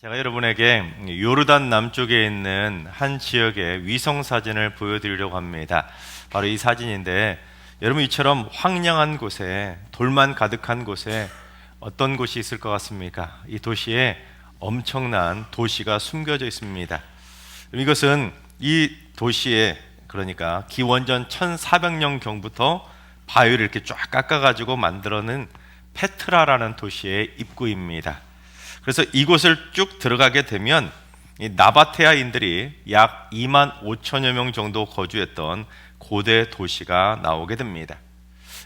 제가 여러분에게 요르단 남쪽에 있는 한 지역의 위성 사진을 보여드리려고 합니다. 바로 이 사진인데, 여러분 이처럼 황량한 곳에, 돌만 가득한 곳에 어떤 곳이 있을 것 같습니까? 이 도시에 엄청난 도시가 숨겨져 있습니다. 이것은 이 도시에, 그러니까 기원전 1400년경부터 바위를 이렇게 쫙 깎아가지고 만들어낸 페트라라는 도시의 입구입니다. 그래서 이곳을 쭉 들어가게 되면 이 나바테아인들이 약 2만 5천여 명 정도 거주했던 고대 도시가 나오게 됩니다.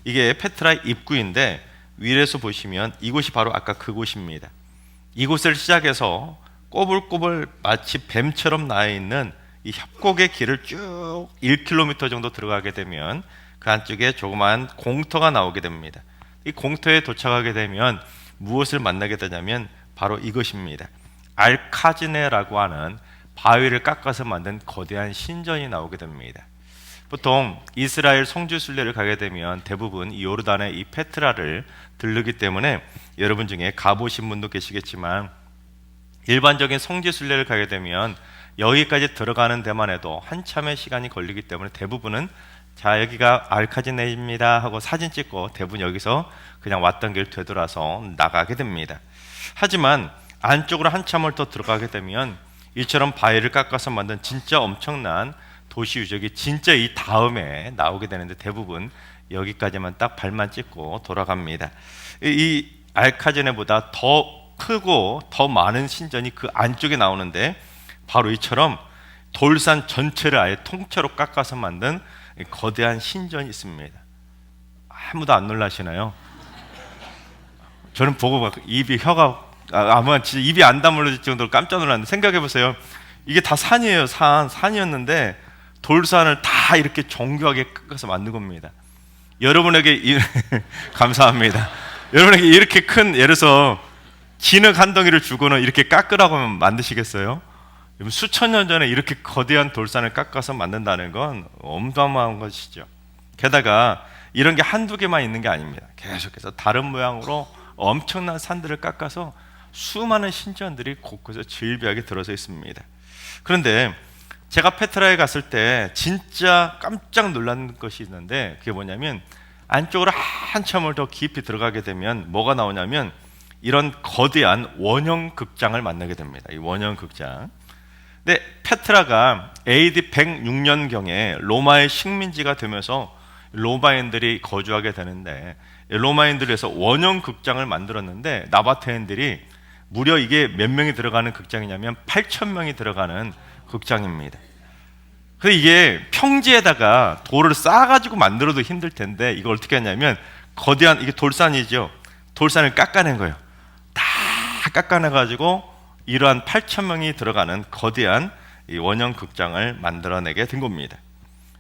이게 페트라 입구인데, 위에서 보시면 이곳이 바로 아까 그곳입니다. 이곳을 시작해서 꼬불꼬불 마치 뱀처럼 나와 있는 이 협곡의 길을 쭉 1km 정도 들어가게 되면 그 안쪽에 조그마한 공터가 나오게 됩니다. 이 공터에 도착하게 되면 무엇을 만나게 되냐면 바로 이것입니다. 알카지네라고 하는 바위를 깎아서 만든 거대한 신전이 나오게 됩니다. 보통 이스라엘 성지 순례를 가게 되면 대부분 이 요르단의 이 페트라를 들르기 때문에 여러분 중에 가보신 분도 계시겠지만, 일반적인 성지 순례를 가게 되면 여기까지 들어가는 데만 해도 한참의 시간이 걸리기 때문에 대부분은 자, 여기가 알카지네입니다 하고 사진 찍고 대부분 여기서 그냥 왔던 길 되돌아서 나가게 됩니다. 하지만 안쪽으로 한참을 더 들어가게 되면 이처럼 바위를 깎아서 만든 진짜 엄청난 도시 유적이 진짜 이 다음에 나오게 되는데, 대부분 여기까지만 딱 발만 찍고 돌아갑니다. 이 알카제네보다 더 크고 더 많은 신전이 그 안쪽에 나오는데, 바로 이처럼 돌산 전체를 아예 통째로 깎아서 만든 거대한 신전이 있습니다. 아무도 안 놀라시나요? 저는 보고 막 아마 진짜 입이 안 다물어질 정도로 깜짝 놀랐는데, 생각해 보세요. 이게 다 산이에요. 산이었는데 돌산을 다 이렇게 정교하게 깎아서 만든 겁니다. 여러분에게 감사합니다. 여러분에게 이렇게 큰, 예를 들어서 진흙 한 덩이를 주고는 이렇게 깎으라고 하면 만드시겠어요? 수천 년 전에 이렇게 거대한 돌산을 깎아서 만든다는 건 어마어마한 것이죠. 게다가 이런 게 한두 개만 있는 게 아닙니다. 계속해서 다른 모양으로 엄청난 산들을 깎아서 수많은 신전들이 곳곳에 질비하게 들어서 있습니다. 그런데 제가 페트라에 갔을 때 진짜 깜짝 놀란 것이 있는데, 그게 뭐냐면 안쪽으로 한참을 더 깊이 들어가게 되면 뭐가 나오냐면 이런 거대한 원형 극장을 만나게 됩니다. 이 원형 극장. 근데 페트라가 AD 106년경에 로마의 식민지가 되면서 로마인들이 거주하게 되는데, 로마인들에서 원형 극장을 만들었는데 나바테인들이 무려 이게 몇 명이 들어가는 극장이냐면 8,000명이 들어가는 극장입니다. 근데 이게 평지에다가 돌을 쌓아가지고 만들어도 힘들 텐데, 이걸 어떻게 하냐면 거대한, 이게 돌산이죠. 돌산을 깎아낸 거예요. 다 깎아내가지고 이러한 8,000명이 들어가는 거대한 이 원형 극장을 만들어내게 된 겁니다.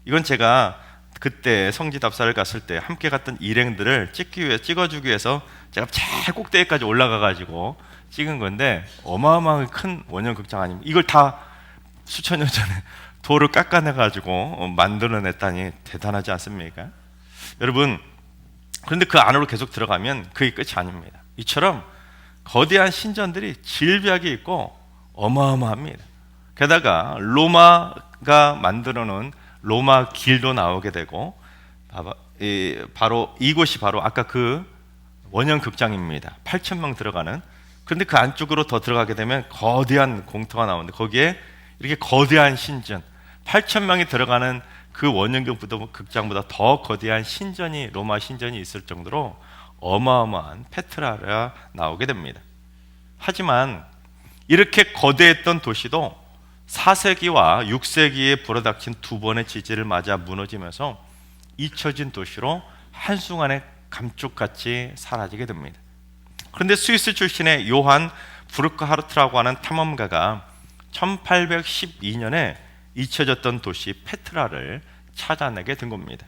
이건 제가 그때 성지 답사를 갔을 때 함께 갔던 일행들을 찍어주기 위해서 제가 제일 꼭대기까지 올라가가지고 찍은 건데, 어마어마하게 큰 원형 극장 아닙니까? 이걸 다 수천 년 전에 돌을 깎아내가지고 만들어냈다니 대단하지 않습니까? 여러분, 그런데 그 안으로 계속 들어가면 그게 끝이 아닙니다. 이처럼 거대한 신전들이 질비하게 있고 어마어마합니다. 게다가 로마가 만들어놓은 로마 길도 나오게 되고, 바로 이곳이 바로 아까 그 원형 극장입니다. 8,000명 들어가는. 그런데 그 안쪽으로 더 들어가게 되면 거대한 공터가 나오는데, 거기에 이렇게 거대한 신전, 8,000명이 들어가는 그 원형 극장보다 더 거대한 신전이, 로마 신전이 있을 정도로 어마어마한 페트라가 나오게 됩니다. 하지만 이렇게 거대했던 도시도 4세기와 6세기에 불어닥친 두 번의 지진을 맞아 무너지면서 잊혀진 도시로 한순간에 감쪽같이 사라지게 됩니다. 그런데 스위스 출신의 요한 브루크하르트라고 하는 탐험가가 1812년에 잊혀졌던 도시 페트라를 찾아내게 된 겁니다.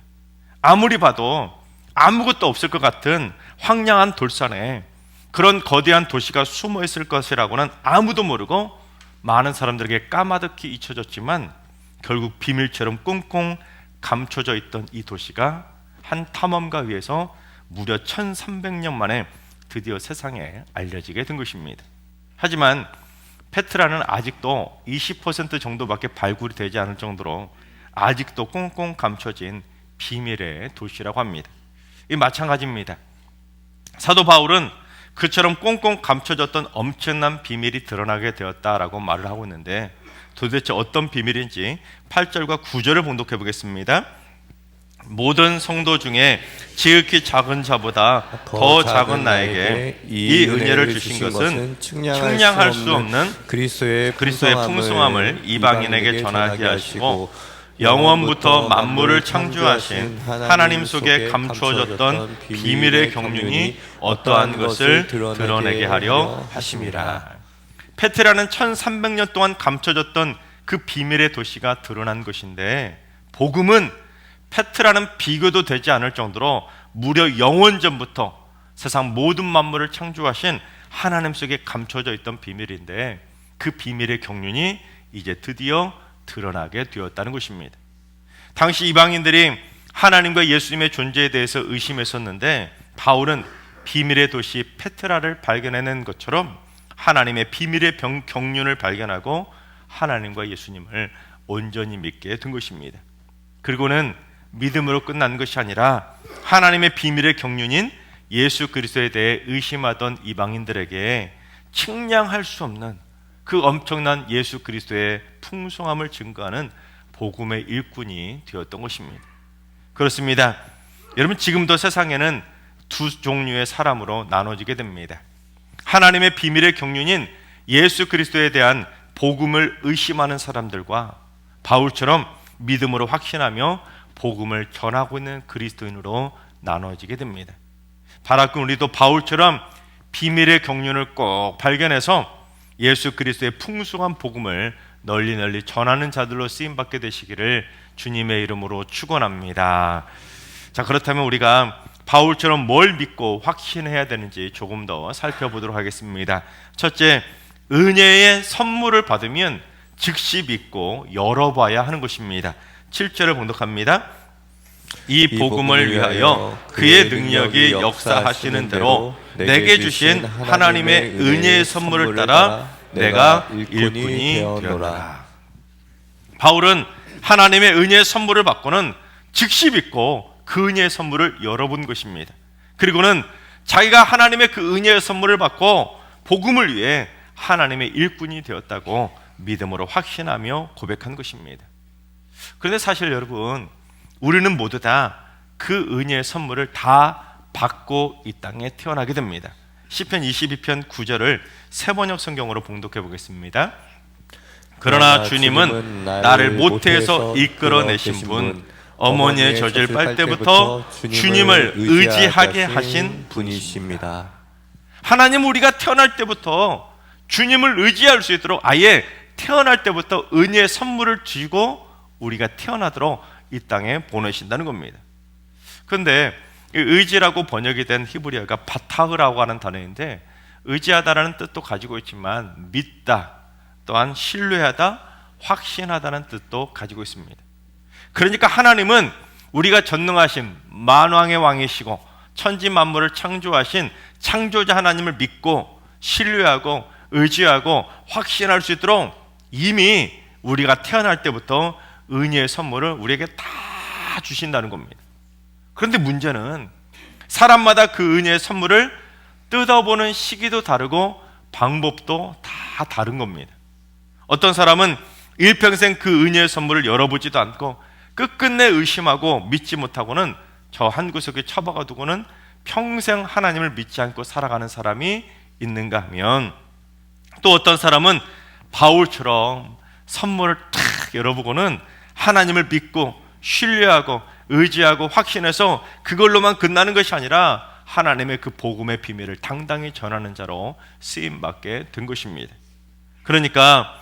아무리 봐도 아무것도 없을 것 같은 황량한 돌산에 그런 거대한 도시가 숨어 있을 것이라고는 아무도 모르고 많은 사람들에게 까마득히 잊혀졌지만, 결국 비밀처럼 꽁꽁 감춰져 있던 이 도시가 한 탐험가 위해서 무려 1300년 만에 드디어 세상에 알려지게 된 것입니다. 하지만 페트라는 아직도 20% 정도밖에 발굴이 되지 않을 정도로 아직도 꽁꽁 감춰진 비밀의 도시라고 합니다. 이 마찬가지입니다. 사도 바울은 그처럼 꽁꽁 감춰졌던 엄청난 비밀이 드러나게 되었다라고 말을 하고 있는데, 도대체 어떤 비밀인지 8절과 9절을 봉독해 보겠습니다. 모든 성도 중에 지극히 작은 자보다 더 작은 나에게 이 은혜를 주신 것은 측량할 수 없는 그리스도의 풍성함을 이방인에게 전하게 하시고 영원부터 만물을 창조하신 하나님 속에 감추어졌던 비밀의 경륜이 어떠한 것을 드러내게 하려 하심이라. 페트라는 1300년 동안 감춰졌던 그 비밀의 도시가 드러난 것인데, 복음은 페트라는 비교도 되지 않을 정도로 무려 영원 전부터 세상 모든 만물을 창조하신 하나님 속에 감춰져 있던 비밀인데, 그 비밀의 경륜이 이제 드디어 드러나게 되었다는 것입니다. 당시 이방인들이 하나님과 예수님의 존재에 대해서 의심했었는데, 바울은 비밀의 도시 페트라를 발견해낸 것처럼 하나님의 비밀의 경륜을 발견하고 하나님과 예수님을 온전히 믿게 된 것입니다. 그리고는 믿음으로 끝난 것이 아니라 하나님의 비밀의 경륜인 예수 그리스도에 대해 의심하던 이방인들에게 측량할 수 없는 그 엄청난 예수 그리스도의 풍성함을 증거하는 복음의 일꾼이 되었던 것입니다. 그렇습니다. 여러분, 지금도 세상에는 두 종류의 사람으로 나눠지게 됩니다. 하나님의 비밀의 경륜인 예수 그리스도에 대한 복음을 의심하는 사람들과 바울처럼 믿음으로 확신하며 복음을 전하고 있는 그리스도인으로 나눠지게 됩니다. 바라끔 우리도 바울처럼 비밀의 경륜을 꼭 발견해서 예수 그리스도의 풍성한 복음을 널리 전하는 자들로 쓰임받게 되시기를 주님의 이름으로 축원합니다. 자, 그렇다면 우리가 바울처럼 뭘 믿고 확신해야 되는지 조금 더 살펴보도록 하겠습니다. 첫째, 은혜의 선물을 받으면 즉시 믿고 열어봐야 하는 것입니다. 7절을 봉독합니다. 이 복음을 위하여 그의 능력이 역사하시는 대로 내게 주신 하나님의 은혜의 선물을 따라 내가 일꾼이 되었노라. 바울은 하나님의 은혜의 선물을 받고는 즉시 믿고 그 은혜의 선물을 열어본 것입니다. 그리고는 자기가 하나님의 그 은혜의 선물을 받고 복음을 위해 하나님의 일꾼이 되었다고 믿음으로 확신하며 고백한 것입니다. 그런데 사실 여러분, 우리는 모두 다 그 은혜의 선물을 다 받고 이 땅에 태어나게 됩니다. 시편 22편 9절을 세번역 성경으로 봉독해 보겠습니다. 그러나 주님은 나를 모태에서 이끌어내신 분, 어머니의 젖을 빨 때부터 주님을 의지하게 하신 분이십니다. 하나님, 우리가 태어날 때부터 주님을 의지할 수 있도록 아예 태어날 때부터 은혜의 선물을 쥐고 우리가 태어나도록 이 땅에 보내신다는 겁니다. 그런데 의지라고 번역이 된 히브리어가 바타흐라고 하는 단어인데, 의지하다라는 뜻도 가지고 있지만 믿다, 또한 신뢰하다, 확신하다는 뜻도 가지고 있습니다. 그러니까 하나님은 우리가 전능하신 만왕의 왕이시고 천지 만물을 창조하신 창조자 하나님을 믿고 신뢰하고 의지하고 확신할 수 있도록 이미 우리가 태어날 때부터 은혜의 선물을 우리에게 다 주신다는 겁니다. 그런데 문제는 사람마다 그 은혜의 선물을 뜯어보는 시기도 다르고 방법도 다 다른 겁니다. 어떤 사람은 일평생 그 은혜의 선물을 열어보지도 않고 끝끝내 의심하고 믿지 못하고는 저 한 구석에 처박아 두고는 평생 하나님을 믿지 않고 살아가는 사람이 있는가 하면, 또 어떤 사람은 바울처럼 선물을 탁 열어보고는 하나님을 믿고 신뢰하고 의지하고 확신해서 그걸로만 끝나는 것이 아니라 하나님의 그 복음의 비밀을 당당히 전하는 자로 쓰임받게 된 것입니다. 그러니까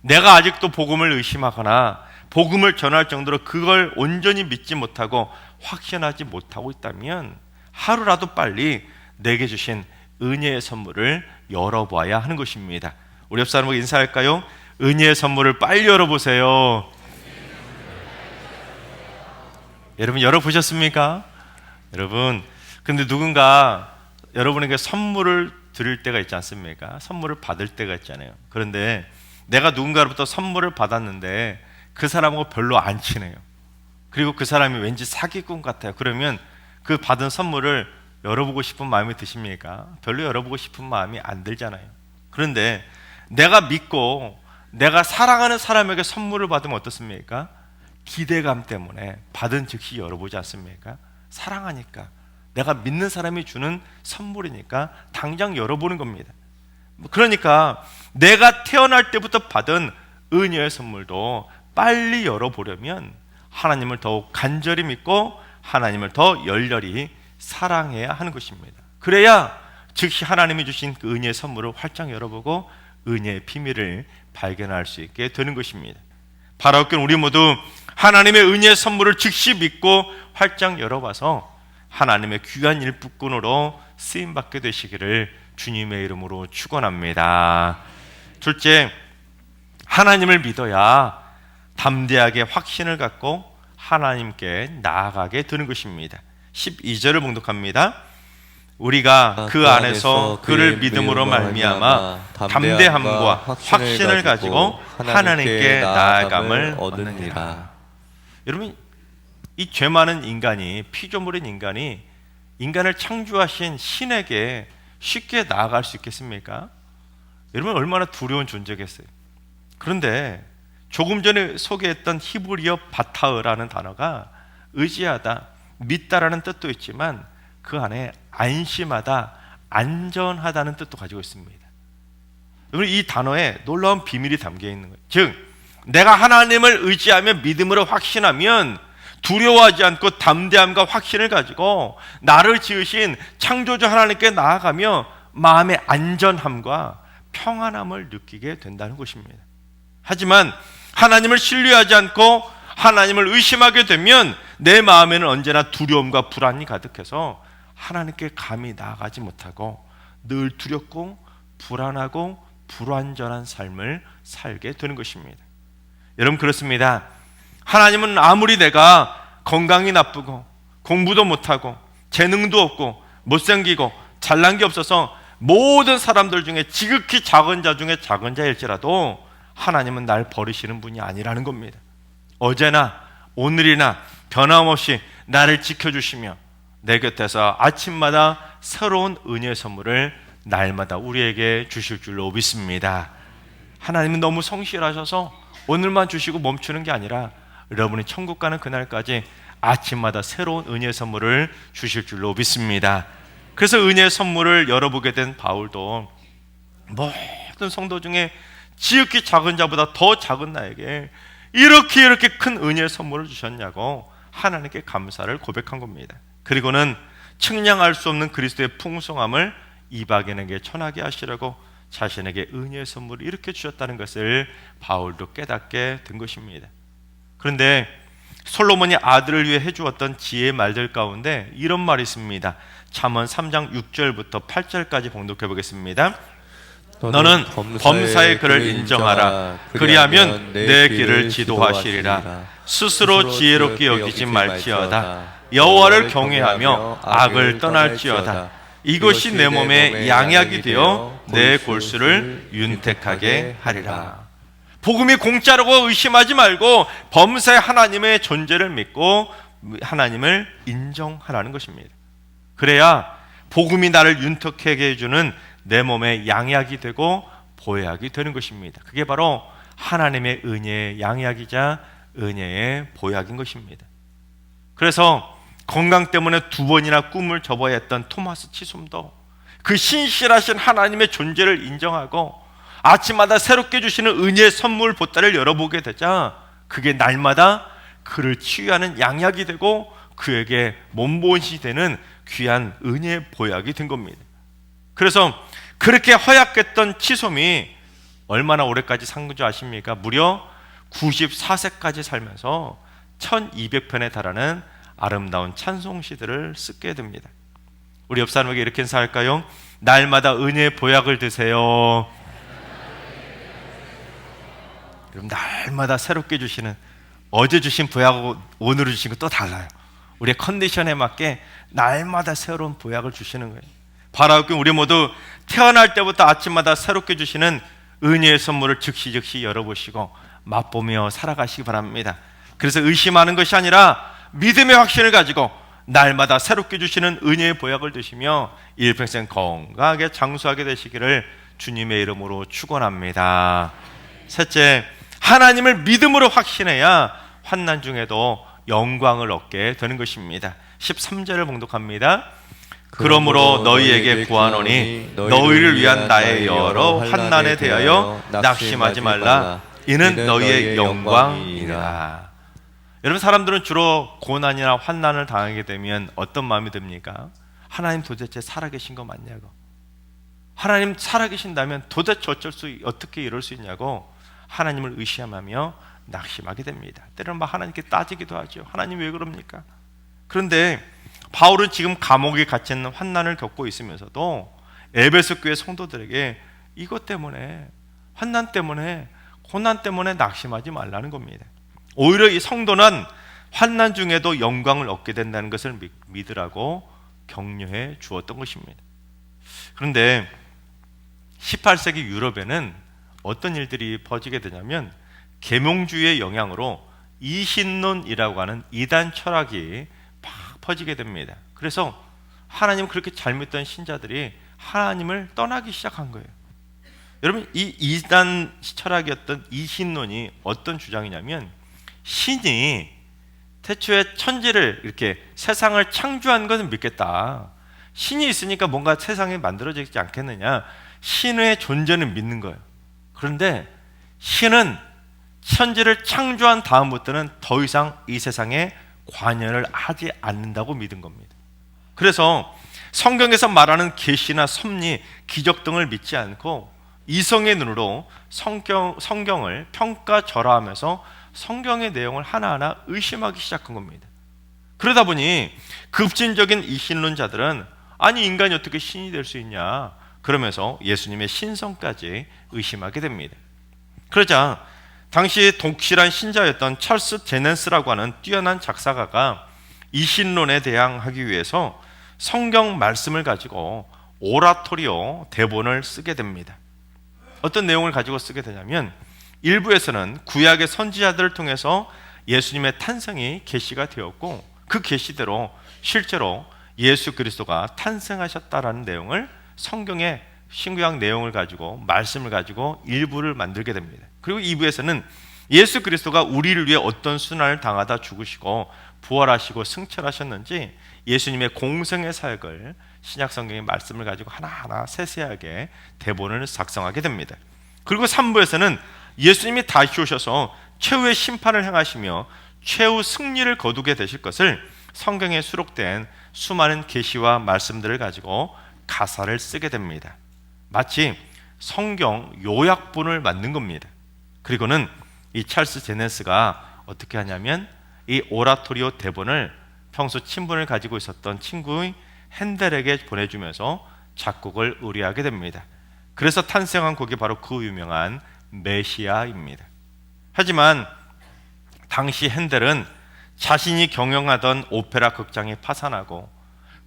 내가 아직도 복음을 의심하거나 복음을 전할 정도로 그걸 온전히 믿지 못하고 확신하지 못하고 있다면 하루라도 빨리 내게 주신 은혜의 선물을 열어봐야 하는 것입니다. 우리 옆 사람과 인사할까요? 은혜의 선물을 빨리 열어보세요. 여러분, 열어보셨습니까? 여러분, 근데 누군가 여러분에게 선물을 드릴 때가 있지 않습니까? 선물을 받을 때가 있잖아요. 그런데 내가 누군가로부터 선물을 받았는데 그 사람하고 별로 안 친해요. 그리고 그 사람이 왠지 사기꾼 같아요. 그러면 그 받은 선물을 열어보고 싶은 마음이 드십니까? 별로 열어보고 싶은 마음이 안 들잖아요. 그런데 내가 믿고 내가 사랑하는 사람에게 선물을 받으면 어떻습니까? 기대감 때문에 받은 즉시 열어보지 않습니까? 사랑하니까, 내가 믿는 사람이 주는 선물이니까 당장 열어보는 겁니다. 그러니까 내가 태어날 때부터 받은 은혜의 선물도 빨리 열어보려면 하나님을 더욱 간절히 믿고 하나님을 더 열렬히 사랑해야 하는 것입니다. 그래야 즉시 하나님이 주신 그 은혜의 선물을 활짝 열어보고 은혜의 비밀을 발견할 수 있게 되는 것입니다. 바라옵기는 우리 모두 하나님의 은혜의 선물을 즉시 믿고 활짝 열어봐서 하나님의 귀한 일꾼으로 쓰임받게 되시기를 주님의 이름으로 축원합니다. 둘째, 하나님을 믿어야 담대하게 확신을 갖고 하나님께 나아가게 되는 것입니다. 12절을 봉독합니다. 우리가 그 안에서 그를 믿음으로 말미암아 담대함과 확신을 가지고 하나님께 나아감을 얻느니라. 여러분, 이 죄 많은 인간이, 피조물인 인간이 인간을 창조하신 신에게 쉽게 나아갈 수 있겠습니까? 여러분, 얼마나 두려운 존재겠어요. 그런데 조금 전에 소개했던 히브리어 바타흐라는 단어가 의지하다, 믿다라는 뜻도 있지만 그 안에 안심하다, 안전하다는 뜻도 가지고 있습니다. 여러분, 이 단어에 놀라운 비밀이 담겨 있는 거예요. 즉, 내가 하나님을 의지하며 믿음으로 확신하면 두려워하지 않고 담대함과 확신을 가지고 나를 지으신 창조주 하나님께 나아가며 마음의 안전함과 평안함을 느끼게 된다는 것입니다. 하지만 하나님을 신뢰하지 않고 하나님을 의심하게 되면 내 마음에는 언제나 두려움과 불안이 가득해서 하나님께 감히 나아가지 못하고 늘 두렵고 불안하고 불완전한 삶을 살게 되는 것입니다. 여러분, 그렇습니다. 하나님은 아무리 내가 건강이 나쁘고 공부도 못하고 재능도 없고 못생기고 잘난 게 없어서 모든 사람들 중에 지극히 작은 자 중에 작은 자일지라도 하나님은 날 버리시는 분이 아니라는 겁니다. 어제나 오늘이나 변함없이 나를 지켜주시며 내 곁에서 아침마다 새로운 은혜의 선물을 날마다 우리에게 주실 줄로 믿습니다. 하나님은 너무 성실하셔서 오늘만 주시고 멈추는 게 아니라 여러분이 천국 가는 그날까지 아침마다 새로운 은혜의 선물을 주실 줄로 믿습니다. 그래서 은혜의 선물을 열어보게 된 바울도 모든 성도 중에 지극히 작은 자보다 더 작은 나에게 이렇게 큰 은혜의 선물을 주셨냐고 하나님께 감사를 고백한 겁니다. 그리고는 측량할 수 없는 그리스도의 풍성함을 이방인에게 전하게 하시려고 자신에게 은혜의 선물을 이렇게 주셨다는 것을 바울도 깨닫게 된 것입니다. 그런데 솔로몬이 아들을 위해 해주었던 지혜의 말들 가운데 이런 말이 있습니다. 잠언 3장 6절부터 8절까지 봉독해 보겠습니다. 너는 범사의 그를 인정하라. 그리하면 내 길을 지도하시리라. 스스로 지혜롭게 여기지 말지어다. 여호와를 경외하며 악을 떠날지어다. 이것이 내 몸에 양약이 되어 내 골수를 윤택하게 하리라. 복음이 공짜라고 의심하지 말고 범사의 하나님의 존재를 믿고 하나님을 인정하라는 것입니다. 그래야 복음이 나를 윤택하게 해주는 내 몸에 양약이 되고 보약이 되는 것입니다. 그게 바로 하나님의 은혜의 양약이자 은혜의 보약인 것입니다. 그래서 건강 때문에 2번이나 꿈을 접어야 했던 토마스 치솜도 그 신실하신 하나님의 존재를 인정하고 아침마다 새롭게 주시는 은혜의 선물 보따리를 열어보게 되자 그게 날마다 그를 치유하는 양약이 되고 그에게 몸보신이 되는 귀한 은혜의 보약이 된 겁니다. 그래서 그렇게 허약했던 치솜이 얼마나 오래까지 산 줄 아십니까? 무려 94세까지 살면서 1200편에 달하는 아름다운 찬송시들을 쓰게 됩니다. 우리 옆 사람에게 이렇게 인사할까요? 날마다 은혜의 보약을 드세요. 여러분, 날마다 새롭게 주시는, 어제 주신 보약하고 오늘 주신 거 또 달라요. 우리의 컨디션에 맞게 날마다 새로운 보약을 주시는 거예요. 바로 우리 모두 태어날 때부터 아침마다 새롭게 주시는 은혜의 선물을 즉시 열어보시고 맛보며 살아가시기 바랍니다. 그래서 의심하는 것이 아니라 믿음의 확신을 가지고 날마다 새롭게 주시는 은혜의 보약을 드시며 일평생 건강하게 장수하게 되시기를 주님의 이름으로 축원합니다. 셋째, 하나님을 믿음으로 확신해야 환난 중에도 영광을 얻게 되는 것입니다. 13절을 봉독합니다. 그러므로 너희에게 구하노니 너희를 위한 나의 여러 환난에 대하여 낙심하지 말라. 이는 너희의 영광이니라. 여러분, 사람들은 주로 고난이나 환난을 당하게 되면 어떤 마음이 듭니까? 하나님 도대체 살아계신 거 맞냐고, 하나님 살아계신다면 도대체 어떻게 이럴 수 있냐고 하나님을 의심하며 낙심하게 됩니다. 때로는 막 하나님께 따지기도 하죠. 하나님 왜 그럽니까? 그런데 바울은 지금 감옥에 갇힌 환난을 겪고 있으면서도 에베소 교회 성도들에게 이것 때문에, 환난 때문에, 고난 때문에 낙심하지 말라는 겁니다. 오히려 이 성도는 환난 중에도 영광을 얻게 된다는 것을 믿으라고 격려해 주었던 것입니다. 그런데 18세기 유럽에는 어떤 일들이 퍼지게 되냐면 계몽주의의 영향으로 이신론이라고 하는 이단 철학이 막 퍼지게 됩니다. 그래서 하나님 그렇게 잘 믿던 신자들이 하나님을 떠나기 시작한 거예요. 여러분, 이 이단 철학이었던 이신론이 어떤 주장이냐면 신이 태초에 천지를 이렇게 세상을 창조한 것은 믿겠다. 신이 있으니까 뭔가 세상이 만들어지지 않겠느냐. 신의 존재는 믿는 거예요. 그런데 신은 천지를 창조한 다음부터는 더 이상 이 세상에 관여를 하지 않는다고 믿은 겁니다. 그래서 성경에서 말하는 계시나 섭리, 기적 등을 믿지 않고 이성의 눈으로 성경을 평가절하하면서 성경의 내용을 하나하나 의심하기 시작한 겁니다. 그러다 보니 급진적인 이신론자들은 아니 인간이 어떻게 신이 될 수 있냐 그러면서 예수님의 신성까지 의심하게 됩니다. 그러자 당시 독실한 신자였던 찰스 제넨스라고 하는 뛰어난 작사가가 이신론에 대항하기 위해서 성경 말씀을 가지고 오라토리오 대본을 쓰게 됩니다. 어떤 내용을 가지고 쓰게 되냐면 일부에서는 구약의 선지자들을 통해서 예수님의 탄생이 계시가 되었고 그 계시대로 실제로 예수 그리스도가 탄생하셨다라는 내용을 성경의 신구약 내용을 가지고 말씀을 가지고 일부를 만들게 됩니다. 그리고 2부에서는 예수 그리스도가 우리를 위해 어떤 순환을 당하다 죽으시고 부활하시고 승천하셨는지 예수님의 공생의 사역을 신약 성경의 말씀을 가지고 하나하나 세세하게 대본을 작성하게 됩니다. 그리고 3부에서는 예수님이 다시 오셔서 최후의 심판을 행하시며 최후 승리를 거두게 되실 것을 성경에 수록된 수많은 계시와 말씀들을 가지고 가사를 쓰게 됩니다. 마치 성경 요약본을 만든 겁니다. 그리고는 이 찰스 제네스가 어떻게 하냐면 이 오라토리오 대본을 평소 친분을 가지고 있었던 친구의 핸델에게 보내주면서 작곡을 의뢰하게 됩니다. 그래서 탄생한 곡이 바로 그 유명한 메시아입니다. 하지만 당시 핸델은 자신이 경영하던 오페라 극장이 파산하고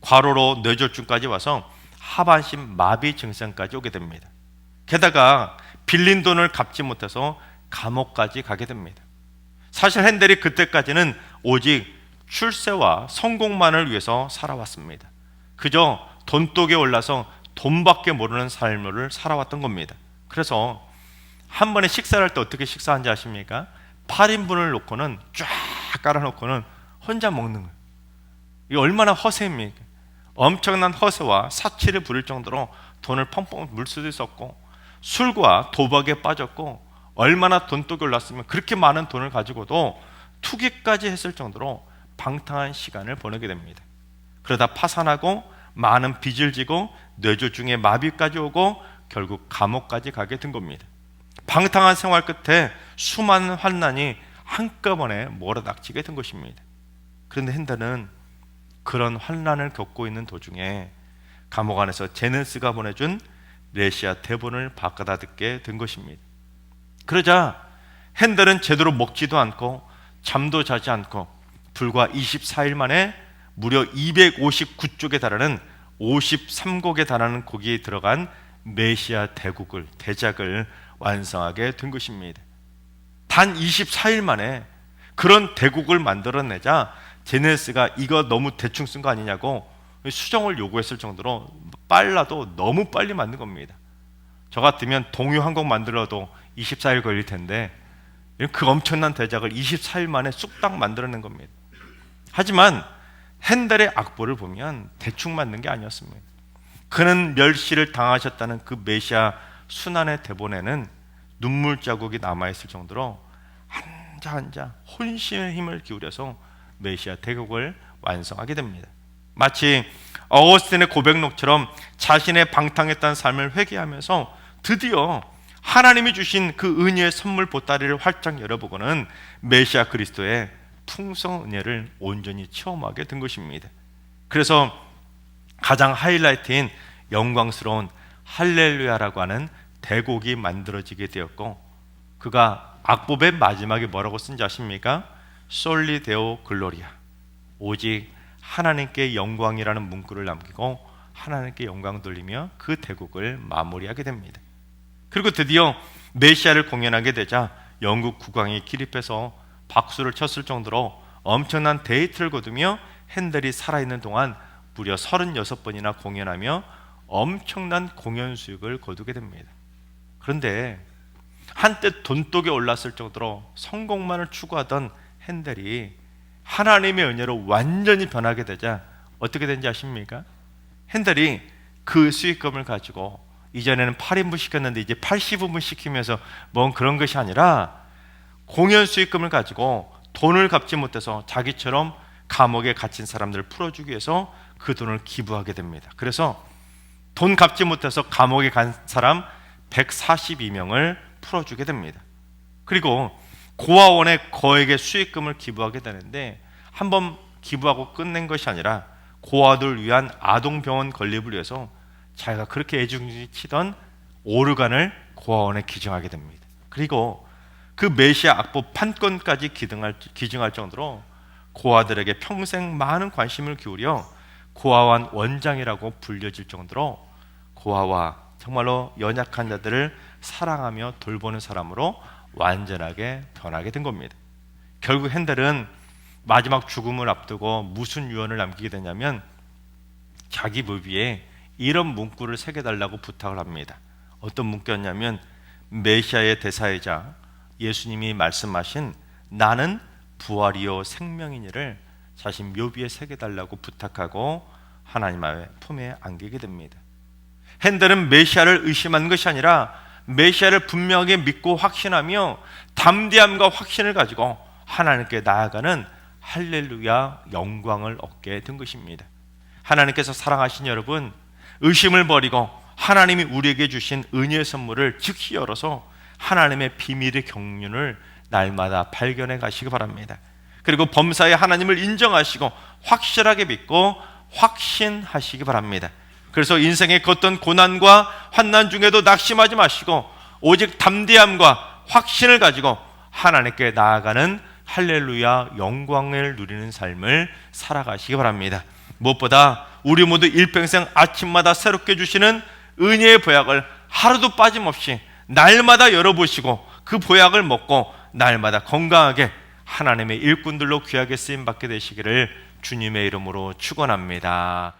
과로로 뇌졸중까지 와서 하반신 마비 증상까지 오게 됩니다. 게다가 빌린 돈을 갚지 못해서 감옥까지 가게 됩니다. 사실 핸델이 그때까지는 오직 출세와 성공만을 위해서 살아왔습니다. 그저 돈독에 올라서 돈밖에 모르는 삶을 살아왔던 겁니다. 그래서 한 번에 식사를 할 때 어떻게 식사하는지 아십니까? 8인분을 놓고는 쫙 깔아놓고는 혼자 먹는 거예요. 이게 얼마나 허세입니까? 엄청난 허세와 사치를 부릴 정도로 돈을 펑펑 물 수도 있었고 술과 도박에 빠졌고 얼마나 돈독이 올랐으면 그렇게 많은 돈을 가지고도 투기까지 했을 정도로 방탕한 시간을 보내게 됩니다. 그러다 파산하고 많은 빚을 지고 뇌졸중에 마비까지 오고 결국 감옥까지 가게 된 겁니다. 방탕한 생활 끝에 수많은 환난이 한꺼번에 몰아닥치게 된 것입니다. 그런데 핸델은 그런 환난을 겪고 있는 도중에 감옥 안에서 제네스가 보내준 메시아 대본을 바꿔다 듣게 된 것입니다. 그러자 핸델은 제대로 먹지도 않고 잠도 자지 않고 불과 24일 만에 무려 259쪽에 달하는 53곡에 달하는 곡이 들어간 메시아 대작을 완성하게 된 것입니다. 단 24일 만에 그런 대곡을 만들어내자 제네시스가 이거 너무 대충 쓴 거 아니냐고 수정을 요구했을 정도로 빨라도 너무 빨리 만든 겁니다. 저 같으면 동요 한 곡 만들어도 24일 걸릴 텐데 그 엄청난 대작을 24일 만에 쑥딱 만들어낸 겁니다. 하지만 핸델의 악보를 보면 대충 만든 게 아니었습니다. 그는 멸시를 당하셨다는 그 메시아 순환의 대본에는 눈물 자국이 남아있을 정도로 한자 혼신의 힘을 기울여서 메시아 대곡을 완성하게 됩니다. 마치 어거스틴의 고백록처럼 자신의 방탕했던 삶을 회개하면서 드디어 하나님이 주신 그 은혜의 선물 보따리를 활짝 열어보고는 메시아 그리스도의 풍성한 은혜를 온전히 체험하게 된 것입니다. 그래서 가장 하이라이트인 영광스러운 할렐루야라고 하는 대곡이 만들어지게 되었고, 그가 악보의 마지막에 뭐라고 쓴지 아십니까? 솔리 데오 글로리아, 오직 하나님께 영광이라는 문구를 남기고 하나님께 영광 돌리며 그 대곡을 마무리하게 됩니다. 그리고 드디어 메시아를 공연하게 되자 영국 국왕이 기립해서 박수를 쳤을 정도로 엄청난 데이트를 거두며 핸델이 살아있는 동안 무려 36번이나 공연하며 엄청난 공연 수익을 거두게 됩니다. 그런데 한때 돈독에 올랐을 정도로 성공만을 추구하던 핸델이 하나님의 은혜로 완전히 변하게 되자 어떻게 된지 아십니까? 핸델이 그 수익금을 가지고 이전에는 8인분 시켰는데 이제 80인분 시키면서 뭔 그런 것이 아니라 공연 수익금을 가지고 돈을 갚지 못해서 자기처럼 감옥에 갇힌 사람들을 풀어주기 위해서 그 돈을 기부하게 됩니다. 그래서 돈 갚지 못해서 감옥에 간 사람 142명을 풀어주게 됩니다. 그리고 고아원에 거액의 수익금을 기부하게 되는데 한번 기부하고 끝낸 것이 아니라 고아들을 위한 아동병원 건립을 위해서 자기가 그렇게 애중지 치던 오르간을 고아원에 기증하게 됩니다. 그리고 그 메시아 악보 판권까지 기증할 정도로 고아들에게 평생 많은 관심을 기울여 고아원 원장이라고 불려질 정도로 고아와 정말로 연약한 자들을 사랑하며 돌보는 사람으로 완전하게 변하게 된 겁니다. 결국 핸델은 마지막 죽음을 앞두고 무슨 유언을 남기게 되냐면 자기 뮤비에 이런 문구를 새겨달라고 부탁을 합니다. 어떤 문구였냐면 메시아의 대사이자 예수님이 말씀하신 나는 부활이요 생명이니를 자신 묘비에 새겨달라고 부탁하고 하나님의 품에 안기게 됩니다. 핸델은 메시아를 의심한 것이 아니라 메시아를 분명하게 믿고 확신하며 담대함과 확신을 가지고 하나님께 나아가는 할렐루야 영광을 얻게 된 것입니다. 하나님께서 사랑하신 여러분, 의심을 버리고 하나님이 우리에게 주신 은혜의 선물을 즉시 열어서 하나님의 비밀의 경륜을 날마다 발견해 가시기 바랍니다. 그리고 범사에 하나님을 인정하시고 확실하게 믿고 확신하시기 바랍니다. 그래서 인생의 어떤 고난과 환난 중에도 낙심하지 마시고 오직 담대함과 확신을 가지고 하나님께 나아가는 할렐루야 영광을 누리는 삶을 살아가시기 바랍니다. 무엇보다 우리 모두 일평생 아침마다 새롭게 주시는 은혜의 보약을 하루도 빠짐없이 날마다 열어보시고 그 보약을 먹고 날마다 건강하게 하나님의 일꾼들로 귀하게 쓰임받게 되시기를 주님의 이름으로 축원합니다.